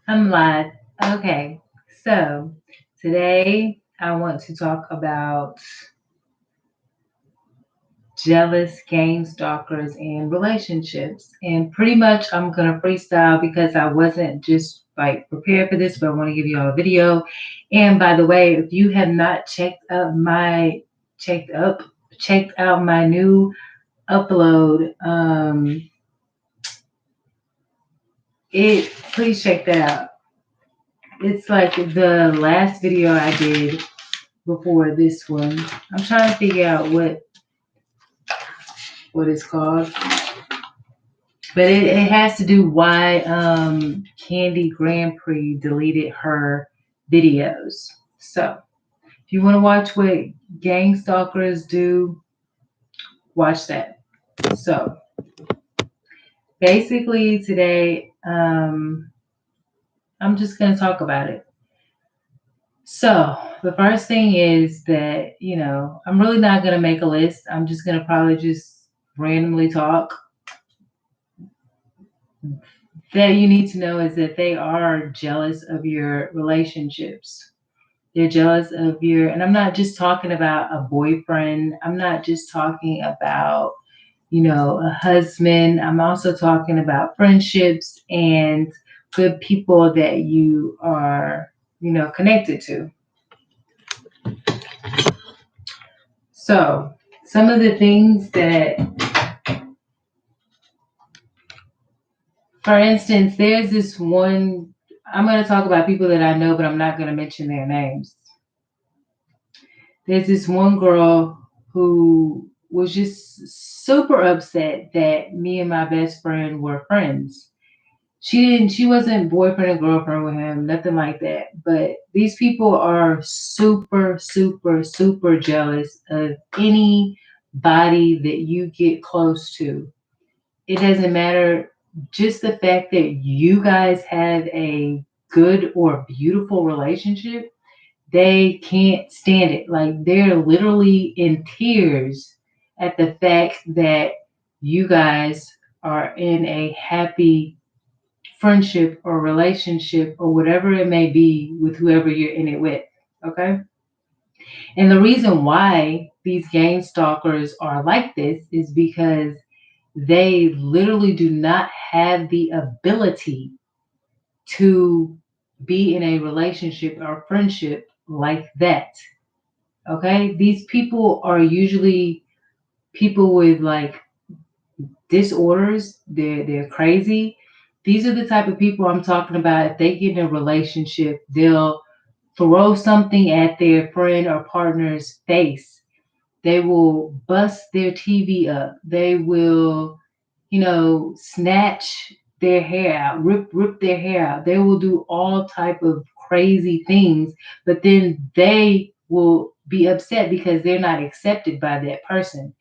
I'm live. Okay, so today I want to talk about jealous game stalkers and relationships. And pretty much I'm gonna freestyle because I wasn't just like prepared for this, but I want to give you all a video. And by the way, if you have not checked up checked out my new upload, it please check that out. It's like the last video I did before this one. I'm trying to figure out what it's called, but it has to do why Candy Grand Prix deleted her videos. So if you want to watch what gang stalkers do, watch that. So basically today, I'm just gonna talk about it. So the first thing is that I'm really not gonna make a list. I'm just gonna probably just randomly talk that you need to know is that they are jealous of your relationships. They're jealous of your, and I'm not just talking about a boyfriend. I'm not just talking about, a husband. I'm also talking about friendships and good people that you are, connected to. So, some of the things that, for instance, there's this one, I'm going to talk about people that I know, but I'm not going to mention their names. There's this one girl who was just super upset that me and my best friend were friends. She wasn't boyfriend and girlfriend with him, nothing like that. But these people are super, super, super jealous of anybody that you get close to. It doesn't matter, just the fact that you guys have a good or beautiful relationship, they can't stand it. Like they're literally in tears at the fact that you guys are in a happy friendship or relationship or whatever it may be with whoever you're in it with. Okay. And the reason why these game stalkers are like this is because they literally do not have the ability to be in a relationship or friendship like that. Okay, these people are usually people with like disorders. They're crazy. These are the type of people I'm talking about. If they get in a relationship, they'll throw something at their friend or partner's face. They will bust their TV up. They will, snatch their hair out, rip their hair out. They will do all type of crazy things, but then they will be upset because they're not accepted by that person.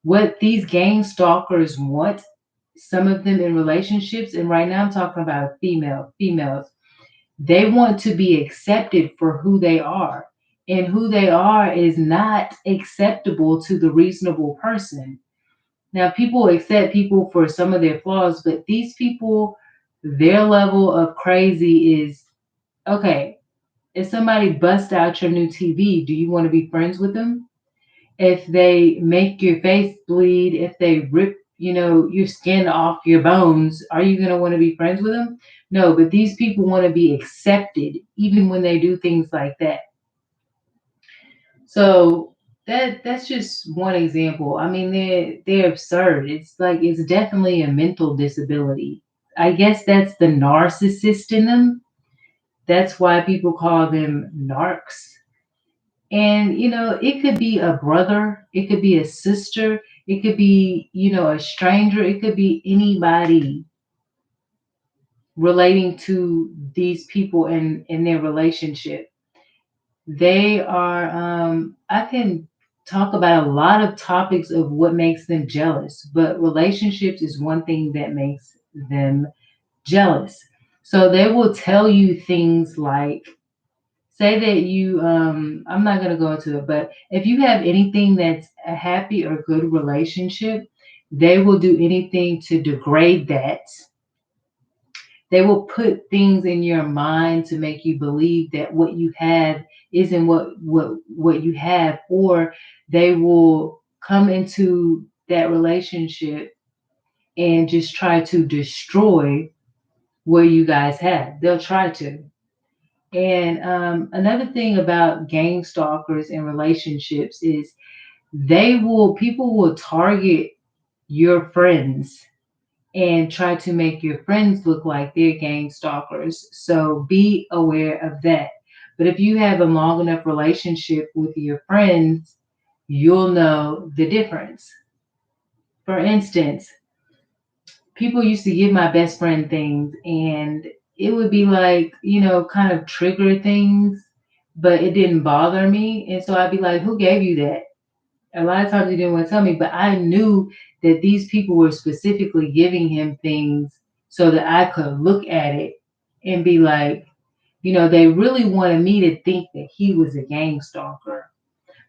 What these gang stalkers want, some of them in relationships, and right now I'm talking about females, they want to be accepted for who they are. And who they are is not acceptable to the reasonable person. Now, people accept people for some of their flaws, but these people, their level of crazy is okay. If somebody busts out your new TV, do you want to be friends with them? If they make your face bleed, if they rip, your skin off your bones, are you going to want to be friends with them? No, but these people want to be accepted even when they do things like that. So that's just one example. I mean, they're absurd. It's like it's definitely a mental disability. I guess that's the narcissist in them. That's why people call them narcs. And, it could be a brother, it could be a sister, it could be, a stranger, it could be anybody relating to these people in their relationship. They are, I can talk about a lot of topics of what makes them jealous, but relationships is one thing that makes them jealous. So they will tell you things like, say that I'm not going to go into it, but if you have anything that's a happy or good relationship, they will do anything to degrade that. They will put things in your mind to make you believe that what you have isn't what you have, or they will come into that relationship and just try to destroy what you guys have. They'll try to. And another thing about gang stalkers and relationships is people will target your friends and try to make your friends look like they're gang stalkers. So be aware of that. But if you have a long enough relationship with your friends, you'll know the difference. For instance, people used to give my best friend things, and it would be like, kind of trigger things, but it didn't bother me. And so I'd be like, who gave you that? A lot of times he didn't want to tell me, but I knew that these people were specifically giving him things so that I could look at it and be like, they really wanted me to think that he was a gang stalker.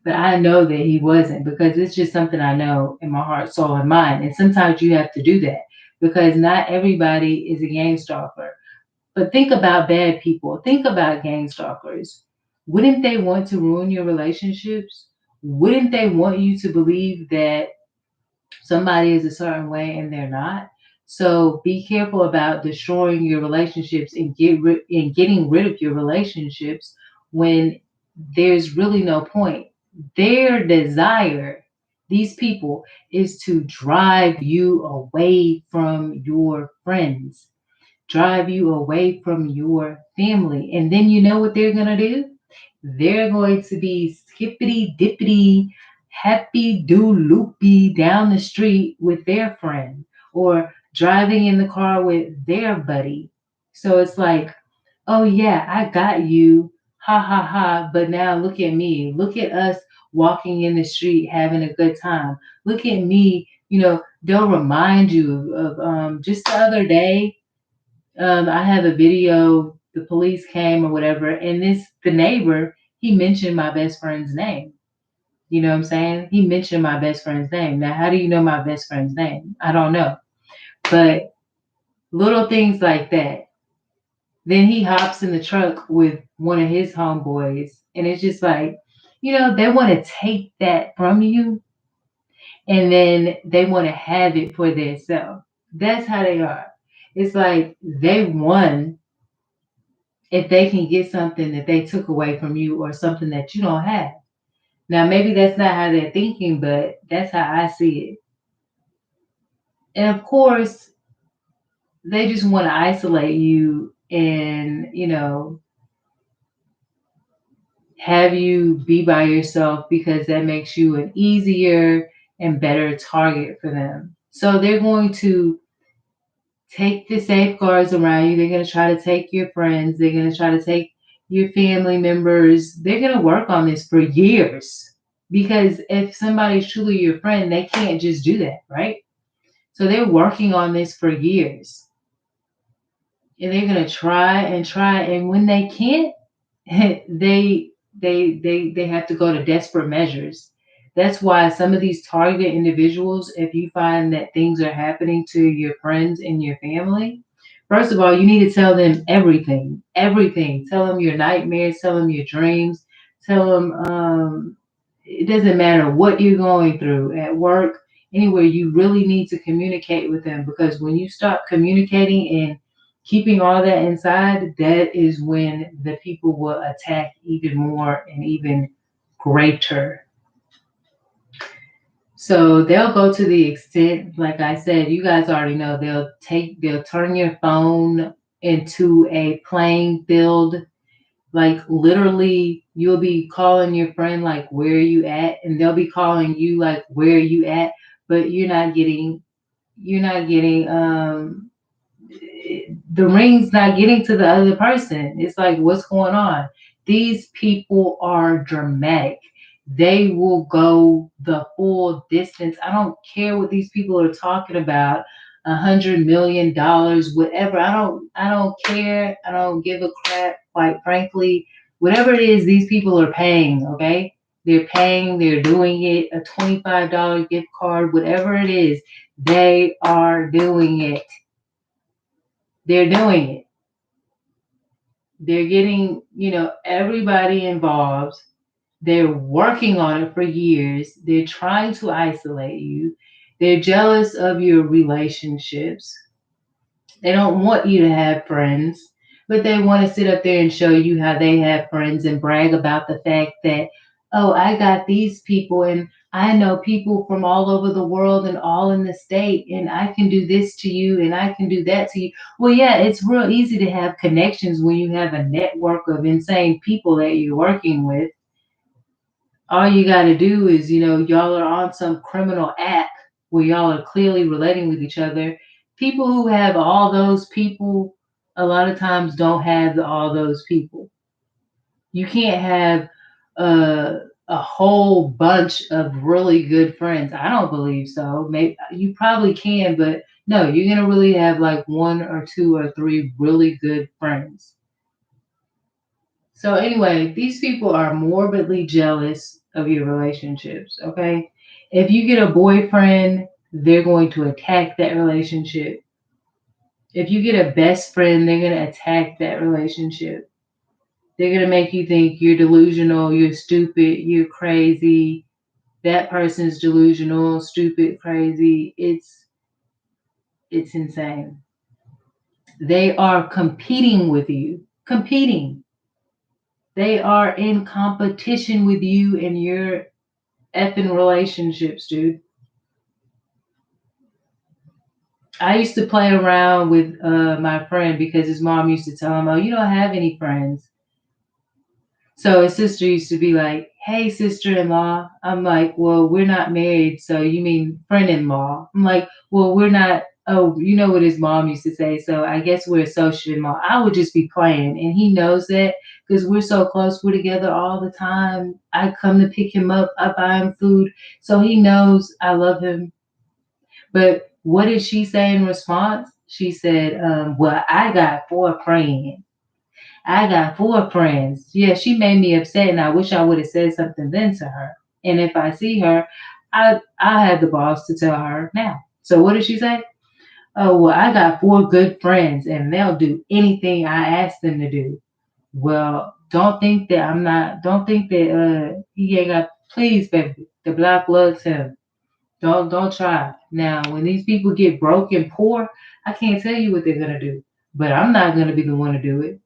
But I know that he wasn't, because it's just something I know in my heart, soul, and mind. And sometimes you have to do that because not everybody is a gang stalker. But think about bad people. Think about gang stalkers. Wouldn't they want to ruin your relationships? Wouldn't they want you to believe that somebody is a certain way and they're not? So be careful about destroying your relationships and getting rid of your relationships when there's really no point. Their desire, these people, is to drive you away from your friends, drive you away from your family. And then you know what they're going to do? They're going to be skippity dippity, happy do loopy down the street with their friend, or driving in the car with their buddy. So it's like, oh yeah, I got you. Ha ha ha. But now look at me. Look at us walking in the street having a good time. Look at me. They'll remind you of just the other day. I have a video. The police came or whatever, and the neighbor, he mentioned my best friend's name. You know what I'm saying? He mentioned my best friend's name. Now, how do you know my best friend's name? I don't know. But little things like that. Then he hops in the truck with one of his homeboys, and it's just like, they want to take that from you, and then they want to have it for themselves. That's how they are. It's like they won if they can get something that they took away from you or something that you don't have. Now, maybe that's not how they're thinking, but that's how I see it. And of course, they just want to isolate you and, have you be by yourself because that makes you an easier and better target for them. So they're going to take the safeguards around you. They're going to try to take your friends. They're going to try to take your family members. They're going to work on this for years, because if somebody's truly your friend, they can't just do that, right? So they're working on this for years, and they're going to try and try. And when they can't, they have to go to desperate measures. That's why some of these targeted individuals, if you find that things are happening to your friends and your family, first of all, you need to tell them everything. Everything. Tell them your nightmares, tell them your dreams, tell them it doesn't matter what you're going through at work, anywhere. You really need to communicate with them, because when you stop communicating and keeping all that inside, that is when the people will attack even more and even greater. So they'll go to the extent, like I said, you guys already know, they'll turn your phone into a playing field. Like literally, you'll be calling your friend like, where are you at? And they'll be calling you like, where are you at? But you're not getting the ring's not getting to the other person. It's like, what's going on? These people are dramatic. They will go the full distance. I don't care what these people are talking about. $100 million, whatever. I don't care. I don't give a crap, quite frankly. Whatever it is, these people are paying, okay? They're paying, they're doing it, a $25 gift card, whatever it is, they are doing it. They're doing it. They're getting, everybody involved. They're working on it for years. They're trying to isolate you. They're jealous of your relationships. They don't want you to have friends, but they want to sit up there and show you how they have friends and brag about the fact that, oh, I got these people and I know people from all over the world and all in the state, and I can do this to you and I can do that to you. Well, yeah, it's real easy to have connections when you have a network of insane people that you're working with. All you got to do is, y'all are on some criminal app where y'all are clearly relating with each other. People who have all those people a lot of times don't have all those people. You can't have a whole bunch of really good friends. I don't believe so. Maybe you probably can, but no, you're gonna really have like one or two or three really good friends. So anyway, these people are morbidly jealous of your relationships, okay? If you get a boyfriend, they're going to attack that relationship. If you get a best friend, they're going to attack that relationship. They're going to make you think you're delusional, you're stupid, you're crazy. That person's delusional, stupid, crazy. It's insane. They are competing with you. Competing. They are in competition with you and your effing relationships, dude. I used to play around with my friend because his mom used to tell him, "Oh, you don't have any friends." So his sister used to be like, "Hey, sister-in-law." I'm like, "Well, we're not married, so you mean friend-in-law?" I'm like, "Well, we're not." Oh, you know what his mom used to say. So I guess we're associate-in-law. I would just be playing, and he knows that because we're so close. We're together all the time. I come to pick him up. I buy him food, so he knows I love him. But what did she say in response? She said, "Well, I got four friends. I got four friends." Yeah, she made me upset, and I wish I would have said something then to her. And if I see her, I have the balls to tell her now. So what did she say? "Oh, well, I got four good friends, and they'll do anything I ask them to do." Well, don't think that I'm not. Don't think that he ain't got. Please, baby, the black loves him. Don't try. Now, when these people get broke and poor, I can't tell you what they're gonna do. But I'm not gonna be the one to do it.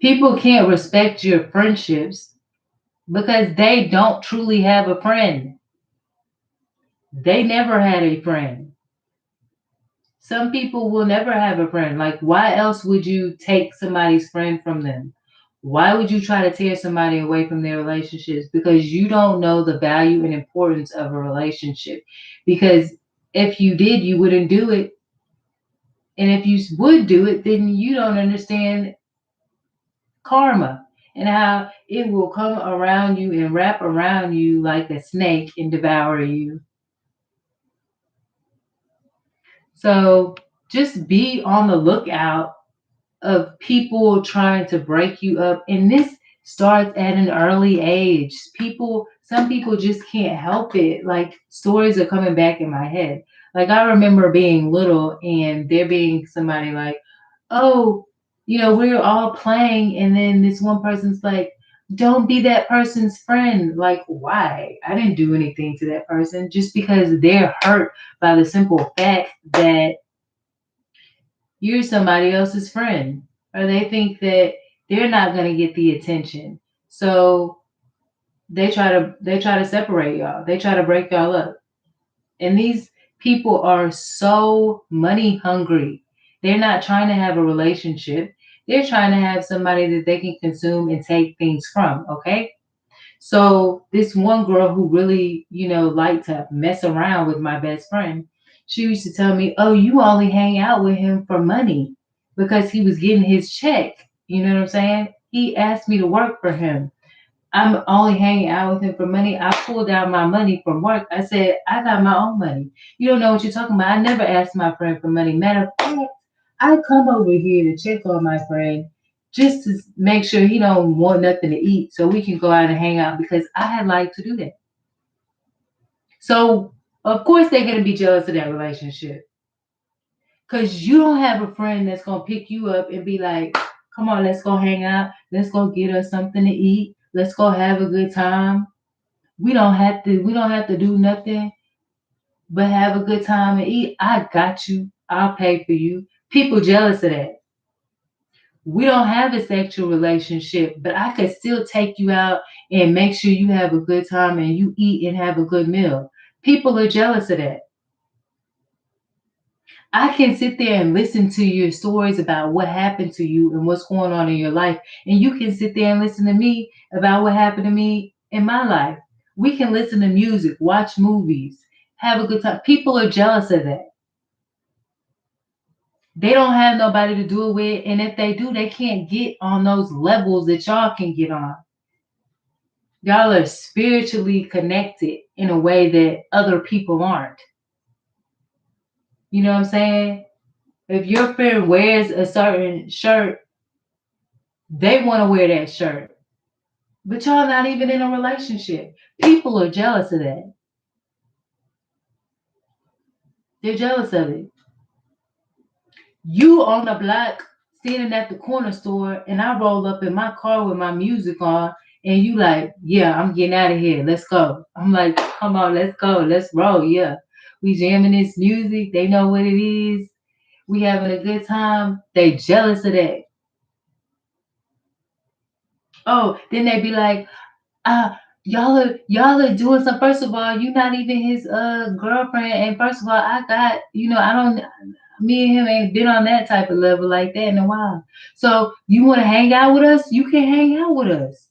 People can't respect your friendships because they don't truly have a friend. They never had a friend. Some people will never have a friend. Like, why else would you take somebody's friend from them? Why would you try to tear somebody away from their relationships? Because you don't know the value and importance of a relationship. Because if you did, you wouldn't do it. And if you would do it, then you don't understand karma and how it will come around you and wrap around you like a snake and devour you. So just be on the lookout of people trying to break you up. And this starts at an early age. Some people just can't help it. Like stories are coming back in my head. Like I remember being little and there being somebody like, oh, we were all playing, and then this one person's like, don't be that person's friend. Like, why? I didn't do anything to that person just because they're hurt by the simple fact that you're somebody else's friend, or they think that they're not going to get the attention. So they try to separate y'all. They try to break y'all up. And these people are so money hungry. They're not trying to have a relationship. They're trying to have somebody that they can consume and take things from, okay? So this one girl who really, liked to mess around with my best friend, she used to tell me, "Oh, you only hang out with him for money because he was getting his check." You know what I'm saying? He asked me to work for him. I'm only hanging out with him for money. I pulled out my money from work. I said, I got my own money. You don't know what you're talking about. I never asked my friend for money. Matter of fact, I come over here to check on my friend just to make sure he don't want nothing to eat so we can go out and hang out because I like to do that. So of course they're gonna be jealous of that relationship. Because you don't have a friend that's going to pick you up and be like, come on, let's go hang out. Let's go get us something to eat. Let's go have a good time. We don't have to do nothing but have a good time and eat. I got you. I'll pay for you. People jealous of that. We don't have a sexual relationship, but I could still take you out and make sure you have a good time and you eat and have a good meal. People are jealous of that. I can sit there and listen to your stories about what happened to you and what's going on in your life. And you can sit there and listen to me about what happened to me in my life. We can listen to music, watch movies, have a good time. People are jealous of that. They don't have nobody to do it with. And if they do, they can't get on those levels that y'all can get on. Y'all are spiritually connected in a way that other people aren't. You know what I'm saying? If your friend wears a certain shirt, they want to wear that shirt. But y'all not even in a relationship. People are jealous of that. They're jealous of it. You on the block standing at the corner store and I roll up in my car with my music on and you like, yeah, I'm getting out of here. Let's go. I'm like, come on, let's go. Let's roll. Yeah. We jamming this music. They know what it is. We having a good time. They jealous of that. Oh, then they be like, y'all are doing some. First of all, you not even his girlfriend, and first of all, I got I don't. Me and him ain't been on that type of level like that in a while. So you want to hang out with us? You can hang out with us.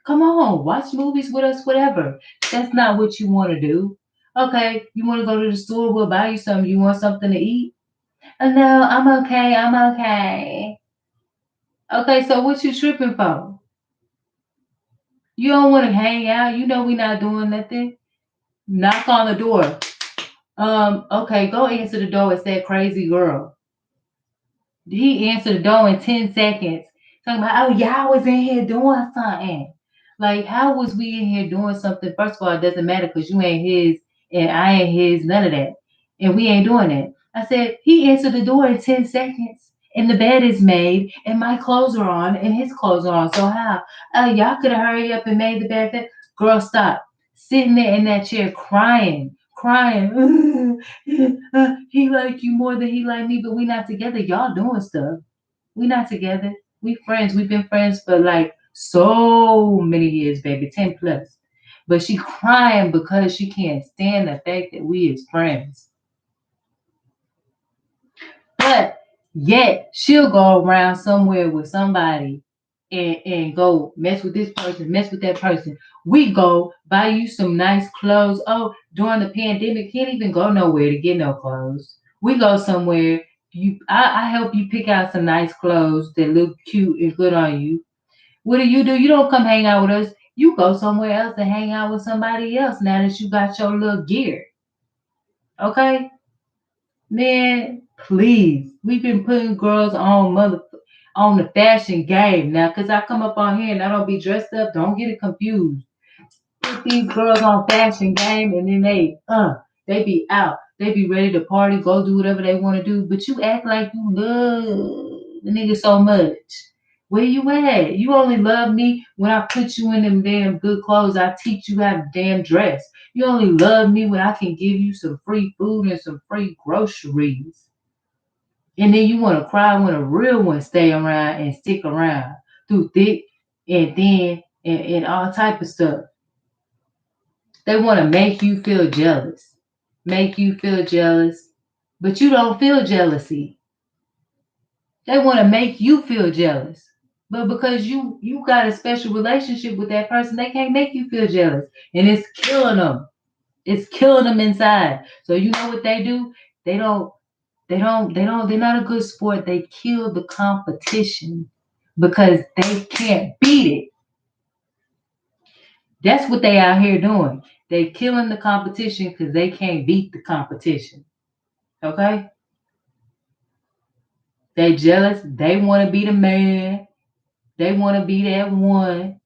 Come on, watch movies with us, whatever. That's not what you want to do. Okay, you want to go to the store? We'll buy you something. You want something to eat? No, I'm okay. I'm okay. Okay, so what you tripping for? You don't want to hang out. You know we not doing nothing. Knock on the door. Okay, go answer the door. It's that crazy girl. He answered the door in 10 seconds. Talking about, oh, y'all was in here doing something. Like, how was we in here doing something? First of all, it doesn't matter because you ain't his and I ain't his, none of that. And we ain't doing that. I said, he answered the door in 10 seconds. And the bed is made, and my clothes are on, and his clothes are on. So how? Y'all could have hurried up and made the bed. Girl, stop. Sitting there in that chair crying. He like you more than he like me, but we not together. Y'all doing stuff. We not together. We friends. We've been friends for like so many years, baby, 10 plus. But she crying because she can't stand the fact that we is friends. But yet she'll go around somewhere with somebody and go mess with this person, mess with that person. We go buy you some nice clothes. Oh, during the pandemic, can't even go nowhere to get no clothes. We go somewhere. I help you pick out some nice clothes that look cute and good on you. What do? You don't come hang out with us. You go somewhere else and hang out with somebody else now that you got your little gear. Okay? Man, please. We've been putting girls on the fashion game now. Cause I come up on here and I don't be dressed up. Don't get it confused. Put these girls on fashion game and then they be out. They be ready to party, go do whatever they want to do. But you act like you love the nigga so much. Where you at? You only love me when I put you in them damn good clothes. I teach you how to damn dress. You only love me when I can give you some free food and some free groceries. And then you want to cry when a real one stay around and stick around through thick and thin and all type of stuff. They want to make you feel jealous. Make you feel jealous. But you don't feel jealousy. They want to make you feel jealous. But because you got a special relationship with that person, they can't make you feel jealous. And it's killing them. It's killing them inside. So you know what they do? They don't they're not a good sport. They kill the competition because they can't beat it. That's what they out here doing. They killing the competition because they can't beat the competition. Okay? They jealous. They want to be the man. They want to be that one.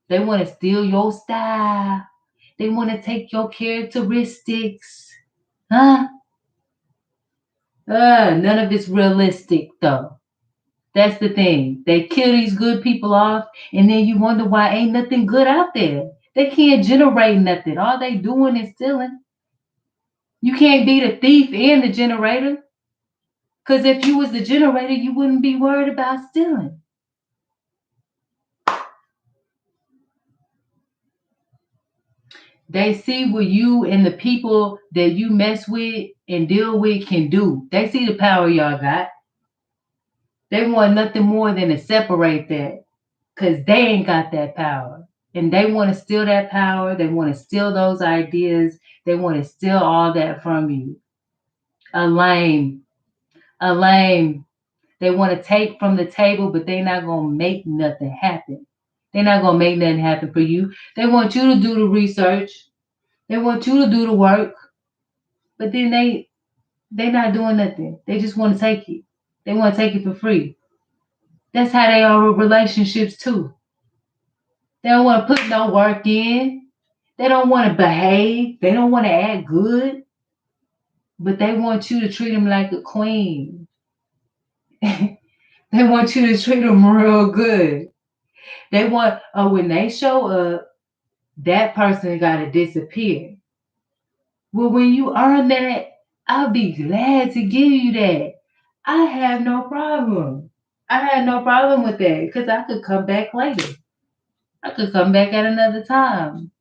They want to steal your style. They want to take your characteristics. Huh? None of it's realistic though. That's the thing. They kill these good people off, and then you wonder why ain't nothing good out there. They can't generate nothing. All they doing is stealing. You can't be the thief and the generator. Because if you was the generator, you wouldn't be worried about stealing. They see what you and the people that you mess with and deal with can do. They see the power y'all got. They want nothing more than to separate that because they ain't got that power. And they want to steal that power. They want to steal those ideas. They want to steal all that from you. A lame, a lame. They want to take from the table, but they're not going to make nothing happen. They're not going to make nothing happen for you. They want you to do the research. They want you to do the work, but then they not doing nothing. They just want to take it. They want to take it for free. That's how they are with relationships too. They don't want to put no work in. They don't want to behave. They don't want to act good, but they want you to treat them like a queen. They want you to treat them real good. They want, when they show up, that person got to disappear. Well, when you earn that, I'll be glad to give you that. I have no problem. I had no problem with that because I could come back later. I could come back at another time.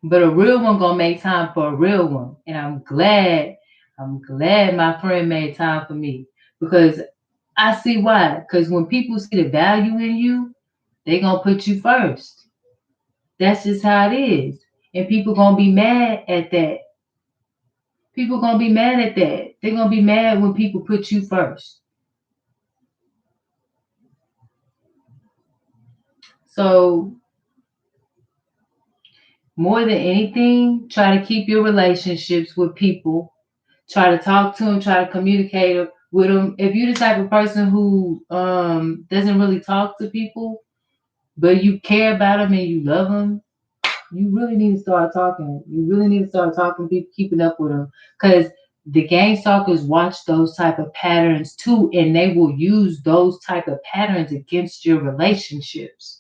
But a real one gonna make time for a real one. And I'm glad my friend made time for me. Because I see why. Because when people see the value in you, they gonna put you first. That's just how it is. And people gonna be mad at that. People gonna be mad at that. They're gonna be mad when people put you first. So more than anything, try to keep your relationships with people. Try to talk to them, try to communicate with them. If you're the type of person who doesn't really talk to people, but you care about them and you love them, you really need to start talking. You really need to start talking, keeping up with them, because the gang stalkers watch those type of patterns too, and they will use those type of patterns against your relationships.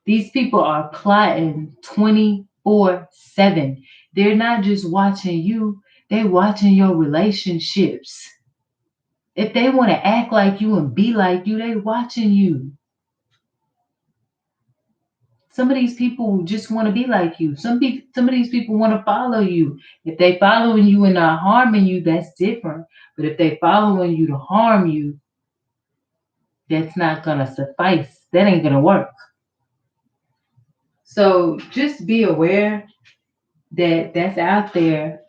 These people are plotting 24/7. They're not just watching you, they're watching your relationships. If they want to act like you and be like you, they watching you. Some of these people just want to be like you. Some of these people want to follow you. If they following you and not harming you, that's different. But if they following you to harm you, that's not gonna suffice. That ain't gonna work. So just be aware that that's out there.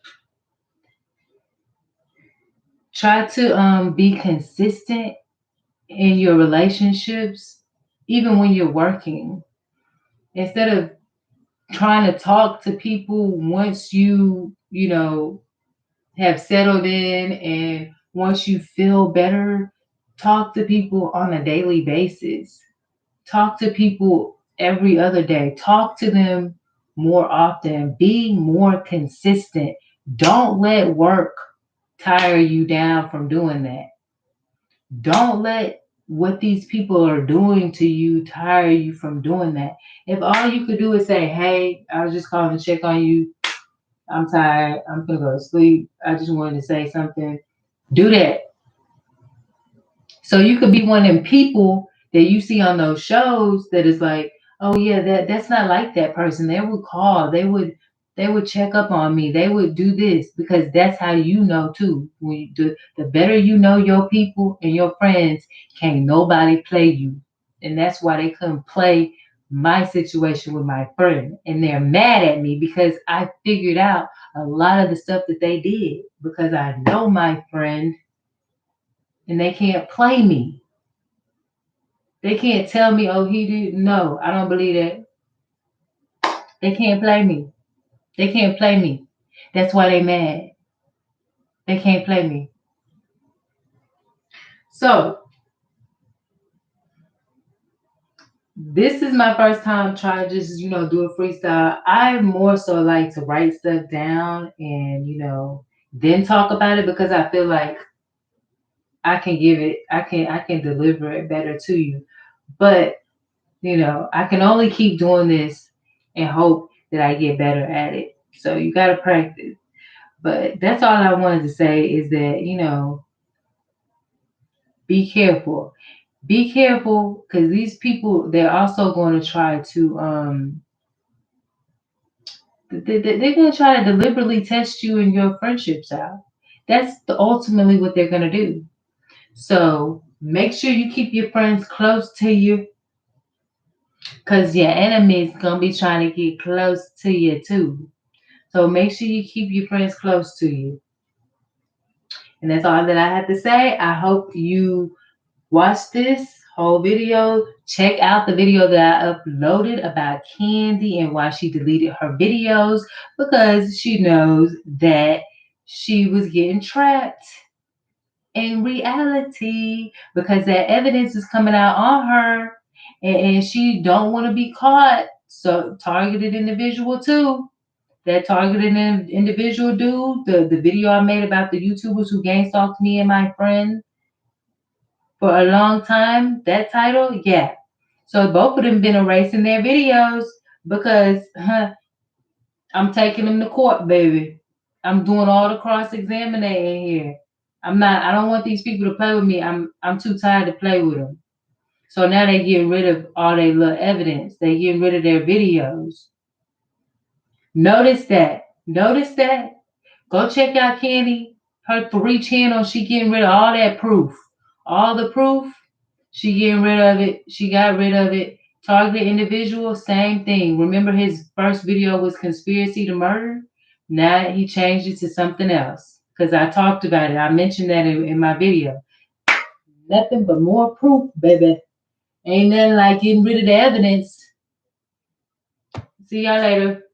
Try to be consistent in your relationships, even when you're working. Instead of trying to talk to people once you have settled in and once you feel better, talk to people on a daily basis. Talk to people every other day. Talk to them more often. Be more consistent. Don't let work tire you down from doing that. Don't let what these people are doing to you tire you from doing that. If all you could do is say, "Hey, I was just calling to check on you. I'm tired. I'm gonna go to sleep. I just wanted to say something." Do that. So you could be one of them people that you see on those shows that is like, oh yeah, that's not like that person. They would call, they would check up on me, they would do this because that's how you know too. When you do, the better you know your people and your friends, can't nobody play you. And that's why they couldn't play my situation with my friend. And they're mad at me because I figured out a lot of the stuff that they did because I know my friend and they can't play me. They can't tell me, oh, he didn't know. I don't believe that. They can't play me. They can't play me. That's why they mad. They can't play me. So This is my first time trying to just, do a freestyle. I more so like to write stuff down and, then talk about it because I feel like I can deliver it better to you. But, I can only keep doing this and hope that I get better at it. So you got to practice. But that's all I wanted to say is that, be careful. Be careful because these people, they're also going to try to, they're going to try to deliberately test you and your friendships out. That's ultimately what they're going to do. So make sure you keep your friends close to you because your enemies going to be trying to get close to you too. So make sure you keep your friends close to you. And that's all that I have to say. I hope you watch this whole video. Check out the video that I uploaded about Candy and why she deleted her videos because she knows that she was getting trapped in reality because that evidence is coming out on her and she don't want to be caught. So targeted individual too. That targeted individual dude, the video I made about the YouTubers who gang stalked me and my friends for a long time, that title, yeah. So both of them been erasing their videos because I'm taking them to court, baby. I'm doing all the cross examining here. I don't want these people to play with me. I'm too tired to play with them. So now they getting rid of all their little evidence. They getting rid of their videos. Notice that. Notice that. Go check out Candy. Her 3 channels, she getting rid of all that proof. All the proof, she getting rid of it. She got rid of it. Targeted individual, same thing. Remember his first video was conspiracy to murder? Now he changed it to something else. Because I talked about it. I mentioned that in my video. Nothing but more proof, baby. Ain't nothing like getting rid of the evidence. See y'all later.